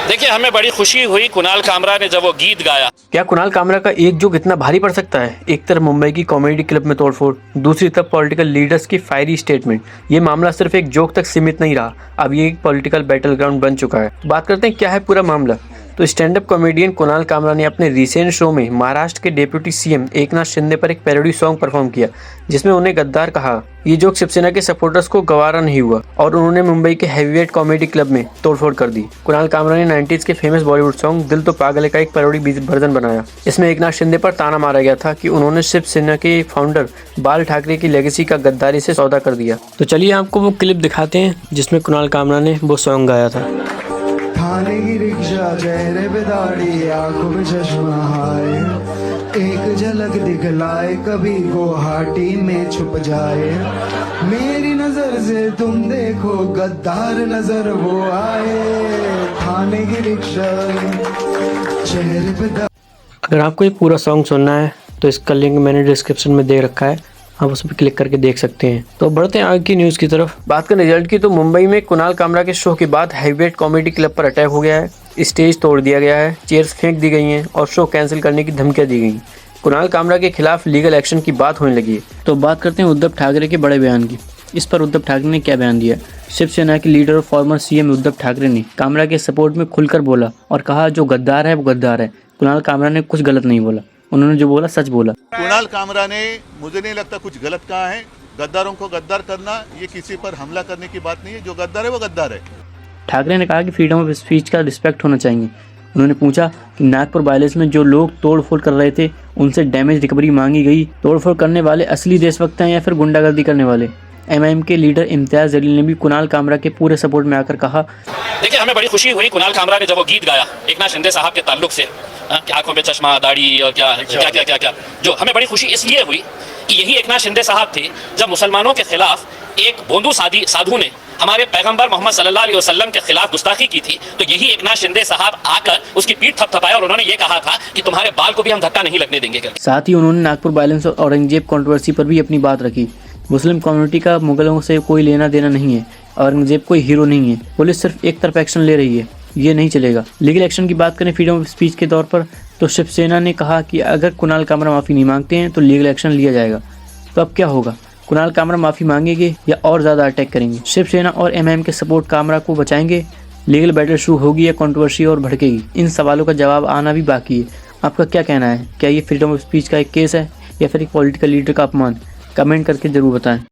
देखिए, हमें बड़ी खुशी हुई कुणाल कामरा ने जब वो गीत गाया। क्या कुणाल कामरा का एक जोक इतना भारी पड़ सकता है? एक तरफ मुंबई की कॉमेडी क्लब में तोड़फोड़, दूसरी तरफ पॉलिटिकल लीडर्स की फायरी स्टेटमेंट। ये मामला सिर्फ एक जोक तक सीमित नहीं रहा, अब ये एक पॉलिटिकल बैटल ग्राउंड बन चुका है। बात करते हैं क्या है पूरा मामला। तो stand up comedian Kunal Kamra ने अपने रिसेंट शो में महाराष्ट्र के डेप्यूटी सीएम एकनाथ शिंदे पर एक पैरोडी सॉन्ग परफॉर्म किया, जिसमें उन्हें गद्दार कहा। ये जोक शिवसेना के सपोर्टर्स को गवारा नहीं हुआ और उन्होंने मुंबई के हैवीवेट कॉमेडी क्लब में तोड़फोड़ कर दी। कुणाल कामरा ने 90s के फेमस बॉलीवुड सॉन्ग दिल तो पागल है का एक पैरोडी वर्जन बनाया। इसमें एकनाथ शिंदे पर ताना मारा गया था कि उन्होंने शिवसेना के फाउंडर बाल ठाकरे की लेगेसी का गद्दारी से सौदा कर दिया। तो चलिए आपको वो क्लिप दिखाते हैं जिसमें कुणाल कामरा ने वो सॉन्ग गाया था। थाने की रिक्शा, चेहरे पे दाढ़ी, आंखों में चश्मा, हाय एक झलक दिखलाए, कभी गुवाहाटी में छुप जाए। मेरी नजर से तुम देखो, गद्दार नजर वो आए। थाने की रिक्शा, चेहरे पे अगर आपको ये पूरा सॉन्ग सुनना है तो इसका लिंक मैंने डिस्क्रिप्शन में दे रखा है, आप उस पर क्लिक करके देख सकते हैं। तो बढ़ते हैं आगे की न्यूज़ की तरफ। बात करें रिजल्ट की, तो मुंबई में कुणाल कामरा के शो के बाद हैवीवेट कॉमेडी क्लब पर अटैक हो गया है, स्टेज तोड़ दिया गया है, चेयर्स फेंक दी गई हैं और शो कैंसिल करने की धमकियां दी गई। कुणाल कामरा के खिलाफ लीगल एक्शन की बात होने लगी है। तो बात करते हैं उद्धव ठाकरे के बड़े बयान की। इस पर उद्धव ठाकरे ने क्या बयान दिया? शिवसेना के लीडर और फॉर्मर सीएम उद्धव ठाकरे ने कामरा के सपोर्ट में खुलकर बोला और कहा जो गद्दार है वो गद्दार है। कुणाल कामरा ने कुछ गलत नहीं बोला, उन्होंने जो बोला सच बोला। कुणाल कामरा ने, मुझे नहीं लगता कुछ गलत कहा है। गद्दारों को गद्दार करना ये किसी पर हमला करने की बात नहीं है। जो गद्दार है वो गद्दार है। ठाकरे ने कहा कि फ्रीडम ऑफ स्पीच का रिस्पेक्ट होना चाहिए। उन्होंने पूछा कि नागपुर वायलेंस में जो लोग तोड़फोड़ कर रहे थे उनसे डैमेज रिकवरी मांगी गई। तोड़फोड़ करने वाले असली देशभक्त हैं या फिर गुंडागर्दी करने वाले? एमआईएम के लीडर इम्तियाज जलील ने भी कुणाल कामरा के पूरे सपोर्ट में आकर कहा, देखिए, हमें बड़ी खुशी हुई कुणाल कामरा ने जब वो गीत गाया एकनाथ शिंदे साहब के ताल्लुक से, कि आंखों में चश्मा, दाढ़ी और क्या क्या क्या क्या क्या जो हमें बड़ी खुशी इसलिए हुई कि यही एकनाथ शिंदे साहब थे जब मुसलमानों के खिलाफ एक बोंदू साधु ने हमारे पैगंबर मोहम्मद सल्लल्लाहु अलैहि वसल्लम के खिलाफ गुस्ताखी की थी। तो यही एकनाथ शिंदे साहब आकर उसकी पीठ थपथपाया और उन्होंने ये कहा था कि तुम्हारे बाल को भी हम धक्का नहीं लगने देंगे। साथ ही उन्होंने नागपुर वायलेंस और औरंगजेब कंट्रोवर्सी पर भी अपनी बात रखी। मुस्लिम कम्युनिटी का मुगलों से कोई लेना देना नहीं है, औरंगजेब कोई हीरो नहीं है। पुलिस सिर्फ एक तरफ एक्शन ले रही है, ये नहीं चलेगा। लीगल एक्शन की बात करें फ्रीडम ऑफ स्पीच के तौर पर, तो शिवसेना ने कहा कि अगर कुणाल कामरा माफ़ी नहीं मांगते हैं तो लीगल एक्शन लिया जाएगा। तो अब क्या होगा? कुणाल कामरा माफ़ी मांगेंगे या और ज़्यादा अटैक करेंगे? शिवसेना और एमआईएम के सपोर्ट कामरा को बचाएंगे? लीगल बैटल शुरू होगी या कंट्रोवर्सी और भड़केगी? इन सवालों का जवाब आना भी बाकी है। आपका क्या कहना है? क्या ये फ्रीडम ऑफ स्पीच का एक केस है या फिर एक पॉलिटिकल लीडर का अपमान? कमेंट करके ज़रूर बताएं।